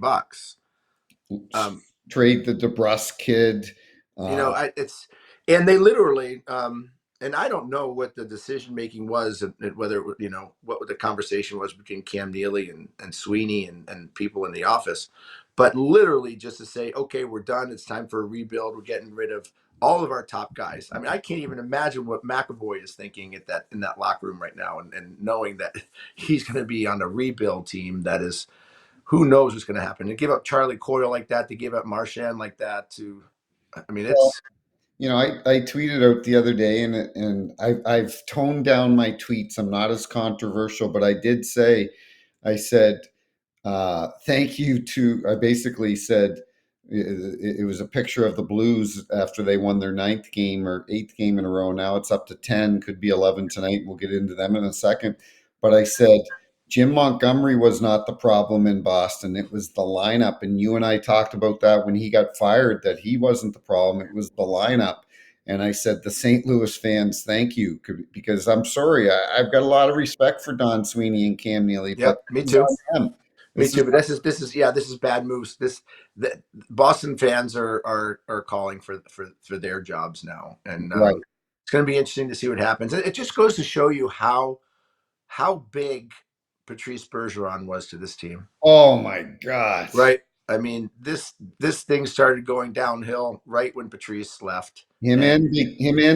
Um, Trade the DeBrusque kid. it's and they literally and I don't know what the decision making was and whether what the conversation was between Cam Neely and Sweeney and people in the office, but literally just to say, okay, we're done. It's time for a rebuild. We're getting rid of all of our top guys. I mean, I can't even imagine what McAvoy is thinking in that locker room right now, and knowing that he's going to be on a rebuild team that is who knows what's going to happen. To give up Charlie Coyle like that, to give up Marchand like that, I mean, it's I tweeted out the other day, and I've toned down my tweets. I'm not as controversial, but I did say, I said, thank you to. I basically said it was a picture of the Blues after they won their ninth game or eighth game in a row. Now it's up to 10, could be 11 tonight. We'll get into them in a second. but I said Jim Montgomery was not the problem in Boston. It was the lineup. And you and I talked about that when he got fired, that he wasn't the problem. It was the lineup. And I said, the St. Louis fans, thank you, because I'm sorry. I've got a lot of respect for Don Sweeney and Cam Neely, but Yep, me this is too. on them. Me This is too. But this is bad moves. The Boston fans are calling for their jobs now, and right. it's going to be interesting to see what happens. It just goes to show you how big Patrice Bergeron was to this team, Oh my God. right? I mean, this thing started going downhill right when Patrice left, Him and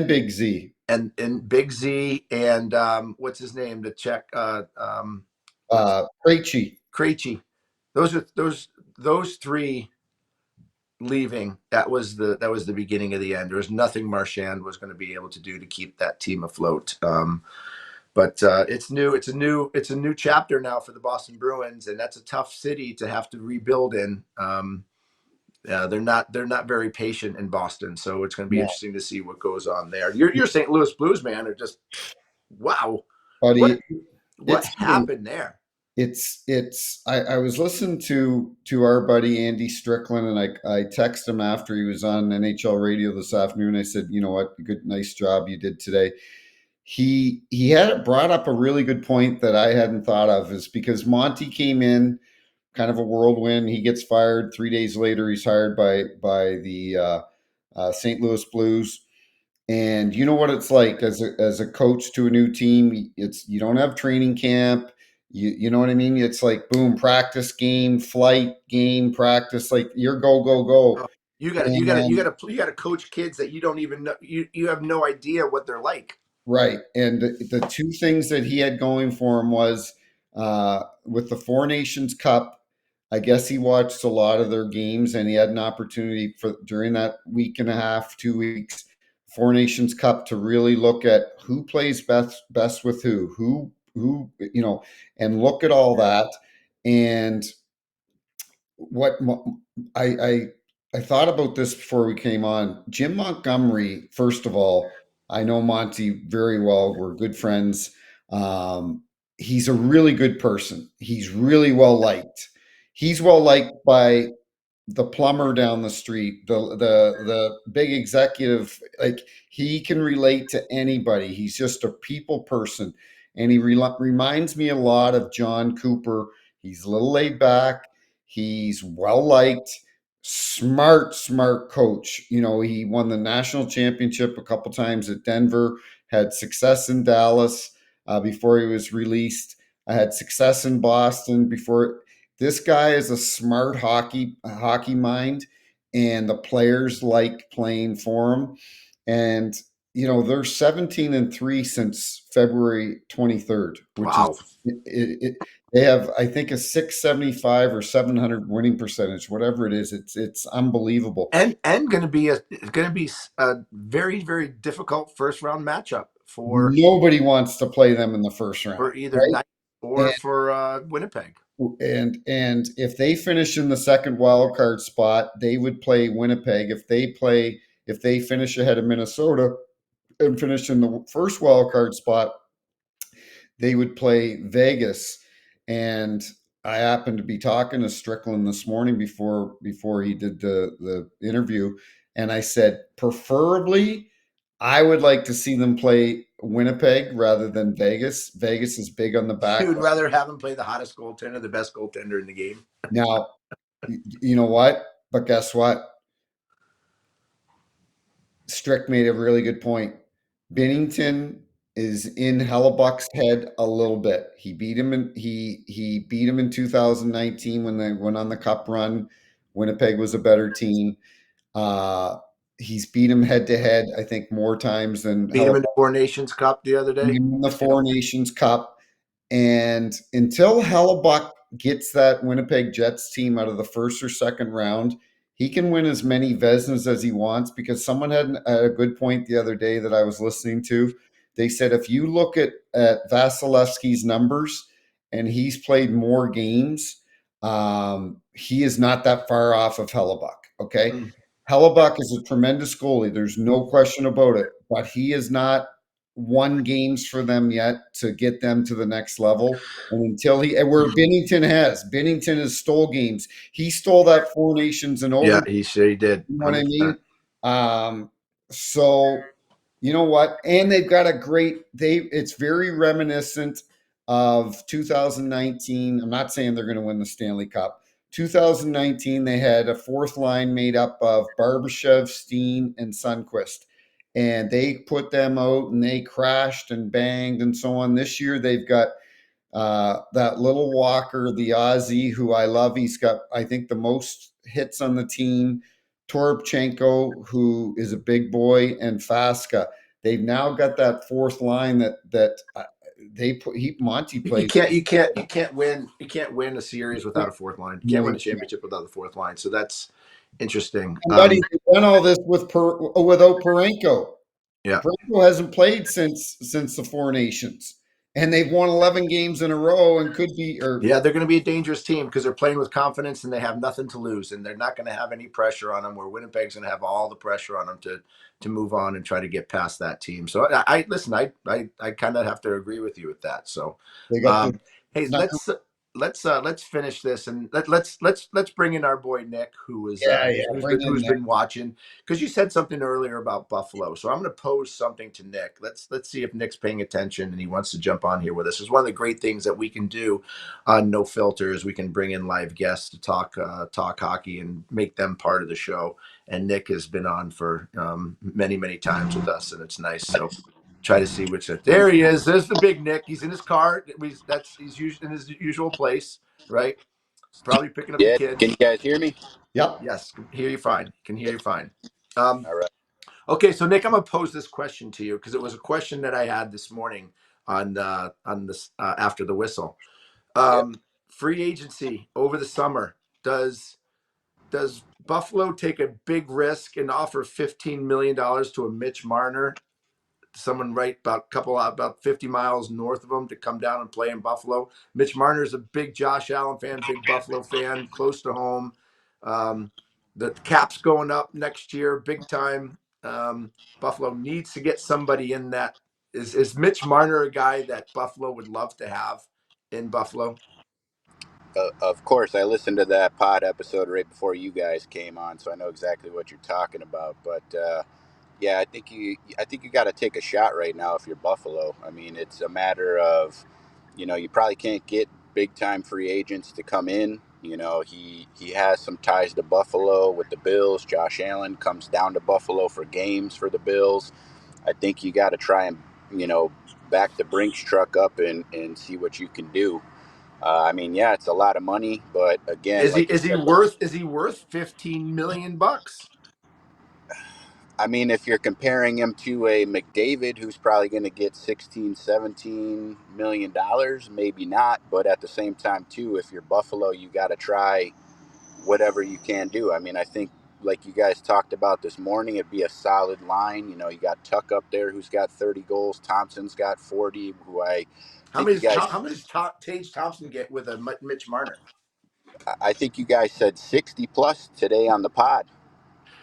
Big Z. and Big Z and what's his name, the Czech, what's Krejci. Krejci. Those three leaving. That was the beginning of the end. There was nothing Marchand was going to be able to do to keep that team afloat. But it's new. It's a new chapter now for the Boston Bruins, and that's a tough city to have to rebuild in. They're not very patient in Boston, so it's going to be No, interesting to see what goes on there. Your St. Louis Blues, man, are just wow. What buddy. what It's happened there? I was listening to our buddy Andy Strickland, and I texted him after he was on NHL radio this afternoon. I said, you know what, good, nice job you did today. He had brought up a really good point that I hadn't thought of, is because Monty came in kind of a whirlwind. He gets fired 3 days later. He's hired by the St. Louis Blues. And you know what it's like as a coach to a new team. It's you don't have training camp. You know what I mean. It's like boom, practice, game, flight, game, practice. Like you're go go go. Oh, you got to coach kids that you don't even know. You have no idea what they're like. Right. And the two things that he had going for him was with the Four Nations Cup, I guess he watched a lot of their games, and he had an opportunity for during that week and a half, 2 weeks, Four Nations Cup, to really look at who plays best with who, and look at all that. And what I I I thought about this before we came on. Jim Montgomery, first of all, I know Monty very well. We're good friends. He's a really good person. He's really well liked. He's well liked by the plumber down the street, the big executive. Like he can relate to anybody. He's just a people person, and he reminds me a lot of John Cooper. He's a little laid back. He's well liked, smart coach. He won the national championship a couple times at Denver. Had success in Dallas before he was released. I had success in Boston before. This guy is a smart hockey mind, and the players like playing for him. And they're 17-3 since February 23rd, which is Wow. they have, I think, a 675 or 700 winning percentage, whatever it is. It's unbelievable. And going to be a very very difficult first round matchup Nobody wants to play them in the first round, for either right? Knight or for Winnipeg. And if they finish in the second wild card spot, they would play Winnipeg. If they finish ahead of Minnesota and finish in the first wild card spot, they would play Vegas. And I happened to be talking to Strickland this morning before he did the interview, and I said, preferably, I would like to see them play Winnipeg rather than Vegas. Vegas is big on the back. You would rather have him play the hottest goaltender, the best goaltender in the game. Now, you know what? But guess what? Strick made a really good point. Bennington is in Hellebuck's head a little bit. He beat him in 2019 when they went on the cup run. Winnipeg was a better team. Uh, he's beat him head to head, I think, more times than Beat him in Hellebuck the Four Nations Cup the other day. in the Four Nations Cup. And until Hellebuck gets that Winnipeg Jets team out of the first or second round, he can win as many Vezinas as he wants, because someone had a good point the other day that I was listening to. They said if you look at Vasilevsky's numbers, and he's played more games, he is not that far off of Hellebuck. Okay. Mm. Hellebuck is a tremendous goalie. There's no question about it, but he is not won games for them yet to get them to the next level. And until where Binnington has stole games. He stole that Four Nations in Yeah, overtime. he did. You know what I 100%. mean? So you know what? And they've got a great it's very reminiscent of 2019. I'm not saying they're going to win the Stanley Cup. 2019, they had a fourth line made up of Barbashev, Steen, and Sundqvist. And they put them out and they crashed and banged and so on. This year, they've got that little Walker, the Aussie, who I love. He's got, I think, the most hits on the team. Toropchenko, who is a big boy, and Faska. They've now got that fourth line that they put. Monty You plays. can't, you can't, you can't win a series without a fourth line. You can't No, win you a can't. championship without the fourth line. So that's interesting. And buddy, they've done all this without Parenko. Yeah. Parenko hasn't played since the Four Nations, and they've won 11 games in a row and could be or Yeah, they're going to be a dangerous team because they're playing with confidence and they have nothing to lose, and they're not going to have any pressure on them. Where Winnipeg's going to have all the pressure on them to move on and try to get past that team. So I listen. I kind of have to agree with you with that. So, they got the um, hey, not. let's finish this and let's bring in our boy Nick, Yeah, yeah. Bring in who's Nick. been watching because you said something earlier about Buffalo. So I'm going to pose something to Nick. Let's see if Nick's paying attention and he wants to jump on here with us. It's one of the great things that we can do on No Filters. We can bring in live guests to talk hockey and make them part of the show. And Nick has been on for many times with us, and it's nice. So try to see which. There he is. There's the big Nick. He's in his car. He's usually in his usual place, right? Probably picking up the Yeah, can kids. you guys hear me? Yep. Yes, can hear you fine. Can hear Yeah. you fine. Um, All right. okay, so Nick, I'm gonna pose this question to you because it was a question that I had this morning on this after the whistle. Yep. Free agency over the summer. Does Buffalo take a big risk and offer $15 million to a Mitch Marner, someone right about 50 miles north of them, to come down and play in Buffalo? Mitch Marner's a big Josh Allen fan, big Buffalo fan, close to home. Um, the cap's going up next year, big time. Buffalo needs to get somebody in that. Is Mitch Marner a guy that Buffalo would love to have in Buffalo? Of course, I listened to that pod episode right before you guys came on, so I know exactly what you're talking about. But yeah, I think you got to take a shot right now if you're Buffalo. I mean, it's a matter of, you probably can't get big time free agents to come in. He has some ties to Buffalo with the Bills. Josh Allen comes down to Buffalo for games for the Bills. I think you got to try and you know back the Brinks truck up and see what you can do. I mean, yeah, it's a lot of money, but again, Is he like you is he said, worth 15 million bucks? I mean, if you're comparing him to a McDavid, who's probably going to get 16, 17 million dollars, maybe not. But at the same time, too, if you're Buffalo, you got to try whatever you can do. I mean, I think like you guys talked about this morning, it'd be a solid line. You got Tuck up there, who's got 30 goals. Thompson's got 40. Who I think you guys, How many Tage Thompson get with a Mitch Marner? I think you guys said 60 plus today on the pod.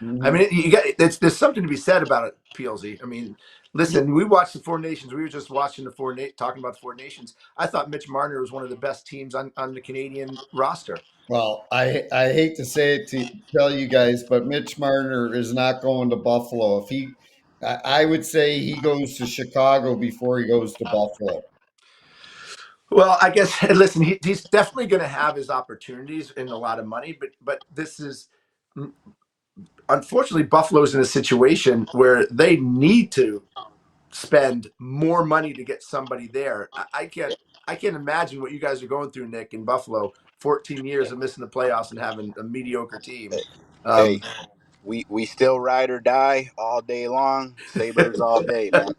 I Mhm. mean, you got there's something to be said about it, PLZ. I mean, listen, we watched the Four Nations. We were just watching talking about the Four Nations. I thought Mitch Marner was one of the best teams on the Canadian roster. Well, I hate to say it to tell you guys, but Mitch Marner is not going to Buffalo. I would say he goes to Chicago before he goes to Buffalo. Well, I guess listen, he's definitely going to have his opportunities and a lot of money, but this is unfortunately Buffalo's in a situation where they need to spend more money to get somebody there. I can't imagine what you guys are going through, Nick, in Buffalo. 14 years of missing the playoffs and having a mediocre team. Hey, Um, we still ride or die all day long. Sabres all day, man.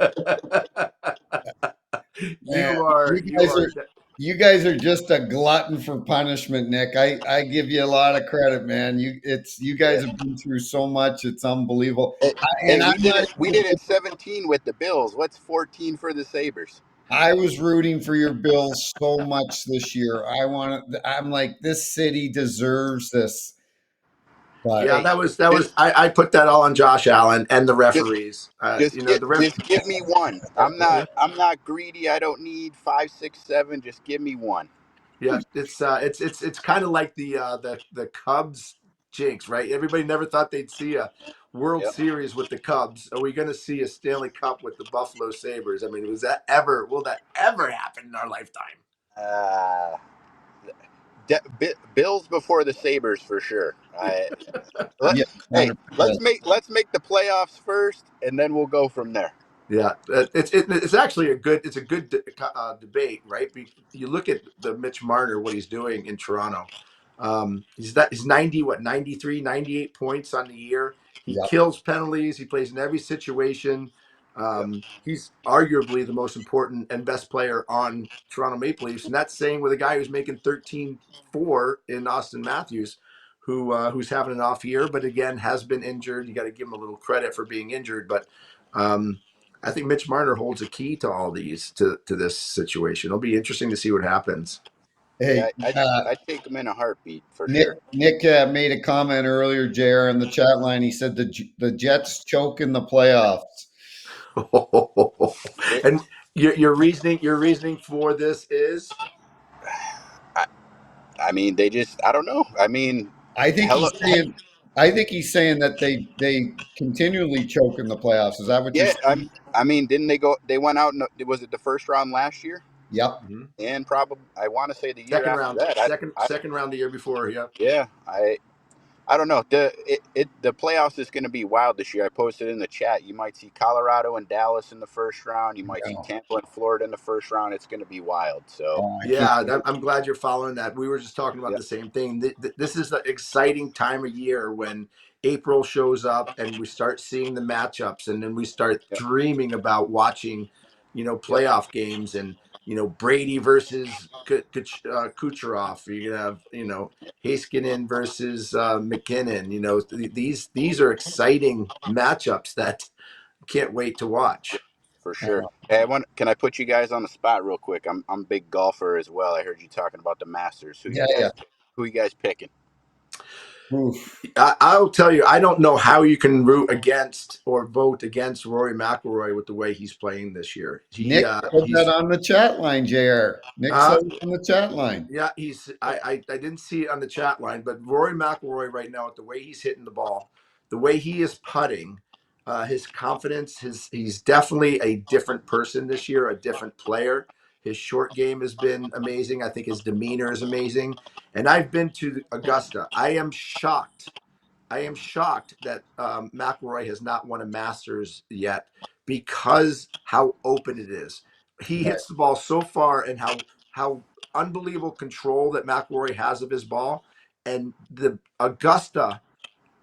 Man, you are you guys are just a glutton for punishment, Nick. I give you a lot of credit, man. You Yeah. guys have been through so much. It's unbelievable. Hey, And hey, I'm not we did it 17 with the Bills. What's 14 for the Sabres? I was rooting for your Bills so much this year. I'm like, this city deserves this. But Yeah, Hey, that was just I put that all on Josh Allen and the just referees. just give me one. Yeah, I'm not greedy. I don't need 5, 6, 7. Just give me one. yeah, it's kind of like the Cubs jinx, right? Everybody never thought they'd see a World Yep. Series with the Cubs. Are we going to see a Stanley Cup with the Buffalo Sabres? I mean, will that ever happen in our lifetime? Uh, Bills before the Sabres for sure. Let, yeah, hey, 100%. let's make the playoffs first, and then we'll go from there. Yeah, it's actually a good debate, right? You look at the Mitch Marner, what he's doing in Toronto. He's 90, what, 93, 98 points on the year. He Yep. kills penalties. He plays in every situation. Yep. He's arguably the most important and best player on Toronto Maple Leafs, and that's saying with a guy who's making 13-4 in Austin Matthews, who's having an off year, but again has been injured. You got to give him a little credit for being injured, but. I think Mitch Marner holds a key to all these to this situation. It'll be interesting to see what happens. Hey, Yeah, I'd take them in a heartbeat for Nick sure. Nick made a comment earlier, JR, in the chat line. He said the Jets choke in the playoffs. It, And your reasoning for this is I, I mean, they just I don't know. I mean, I think hello, he's saying I think he's saying that they continually choke in the playoffs. Is that what you're yeah. saying? I mean, didn't they go? They went out. Was it the first round last year? Yep. And probably I want to say the year second after round, that. second round the year before. Yeah, Yeah. I don't know. The playoffs is going to be wild this year. I posted in the chat. You might see Colorado and Dallas in the first round. You might see Yeah. Tampa and Florida in the first round. It's going to be wild. So I can't yeah. wait. I'm glad you're following that. We were just talking about yeah, the same thing. This is the exciting time of year when April shows up and we start seeing the matchups, and then we start yep, dreaming about watching, yep, playoff games and Brady versus Kucherov. You're gonna have Heiskanen versus McKinnon. These are exciting matchups that can't wait to watch. for sure. Hey, can I put you guys on the spot real quick? I'm a big golfer as well. I heard you talking about the Masters. Yeah, yeah. Who you guys picking? Oof. I'll tell you, I don't know how you can root against or vote against Rory McIlroy with the way he's playing this year. Nick put that He's on the chat line, JR. Nick said uh, it on the chat line. Yeah, I didn't see it on the chat line, but Rory McIlroy right now, with the way he's hitting the ball, the way he is putting, his confidence, he's definitely a different person this year, a different player. His short game has been amazing. I think his demeanor is amazing. And I've been to Augusta. I am shocked that McIlroy has not won a Masters yet because how open it is. He Right. hits the ball so far, and how unbelievable control that McIlroy has of his ball, and the Augusta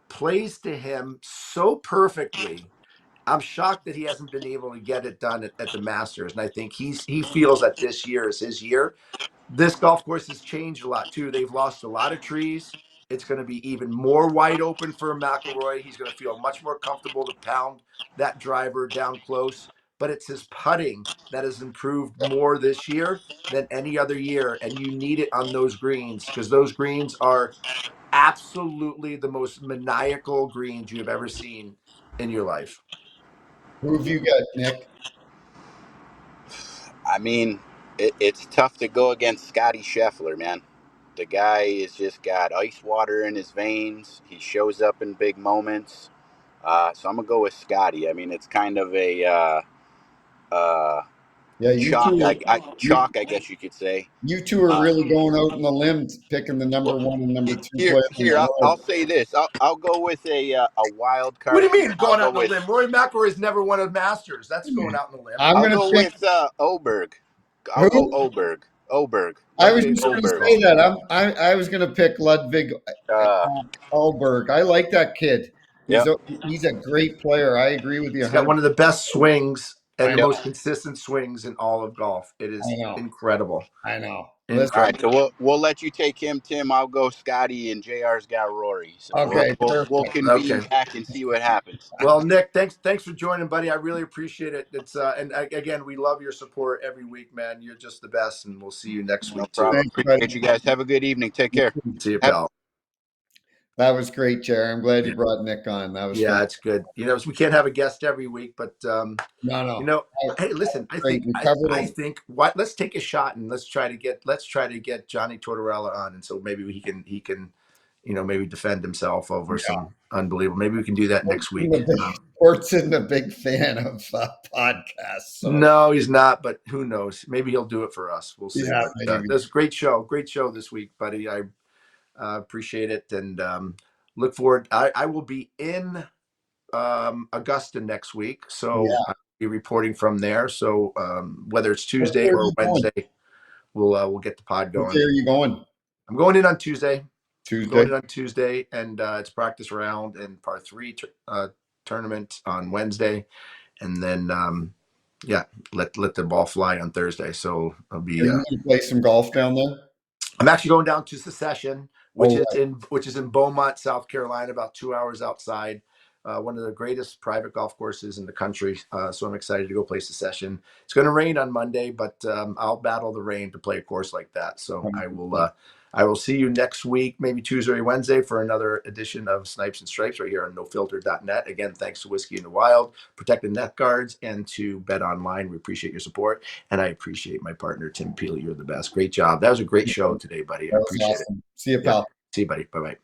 plays to him so perfectly. I'm shocked that he hasn't been able to get it done at the Masters, and I think he feels that this year is his year. This golf course has changed a lot too. They've lost a lot of trees. It's going to be even more wide open for McIlroy. He's going to feel much more comfortable to pound that driver down close. But it's his putting that has improved more this year than any other year. And you need it on those greens because those greens are absolutely the most maniacal greens you have ever seen in your life. Who have you got, Nick? I mean, it's tough to go against Scotty Scheffler, man. The guy is just got ice water in his veins. He shows up in big moments. So I'm gonna go with Scotty. I mean, it's kind of a uh, Yeah, you chalk. two you Chalk, I guess you could say. you two are Uh, really going out on the limb picking the number well, one and number two here, player in the here, I'll world. say this. I'll go with a wild What do card you here. mean going out on a limb? Rory McIlroy's never won a Masters. That's going out on a limb. I'm I'll gonna go pick with Oberg. I'll go who? Oberg. Oberg. I was Ludwig just gonna Oberg. say that. I was gonna pick Ludwig Uh, Alberg. I like that kid. He's yep. a he's a great player. I agree with you He's got 100. one of the best swings and I the know. Yep. most consistent swings in all of golf. It I is know. incredible. I know. All Listen. right, so we'll let you take him, Tim. I'll go Scotty, and Jr's got Rory. So Okay. we'll Perfect. convene Okay. back and see what happens. Well, Nick, thanks for joining, buddy. I really appreciate it. It's again, we love your support every week, man. You're just the best, and we'll see you next No week too. problem. Thanks, buddy. Appreciate you guys. Have a good evening. Take care. See you, Have pal. That was great, Jerry. I'm glad you brought Nick on. That was Yeah, fantastic. it's good. We can't have a guest every week, but No, you no. know, hey, listen, Great. We covered I him. think what let's take a shot and let's try to get Johnny Tortorella on, and so maybe he can, maybe defend himself over Yeah. some unbelievable. Maybe we can do that next week. Port's isn't a big fan of podcasts, so No, he's not, but who knows? Maybe he'll do it for us. We'll see. yeah, But maybe. that was a great show this week, buddy. I appreciate it and look forward. I will be in Augusta next week, so Yeah. I'll be reporting from there. So whether it's What Tuesday day are or you going? Wednesday, we'll get the pod What day going. are you going? I'm going in on Tuesday. I'm Tuesday. going in on Tuesday, and it's practice round and par three tournament on Wednesday, and then yeah, let the ball fly on Thursday. So I'll Are be. you going to play some golf down there? I'm actually going down to Secession, Oh, which is in Beaumont, South Carolina, about 2 hours outside. One of the greatest private golf courses in the country. So I'm excited to go play Secession. It's going to rain on Monday, but I'll battle the rain to play a course like that. So right. I will see you next week, maybe Tuesday or Wednesday, for another edition of Snipes and Stripes right here on nofilter.net. Again, thanks to Whiskey in the Wild, Protected Net Guards, and to Bet Online. We appreciate your support, and I appreciate my partner Tim Peel. You're the best. Great job. That was a great show today, buddy. I That was appreciate it. awesome. See you, Yeah. pal. See you, buddy. Bye bye.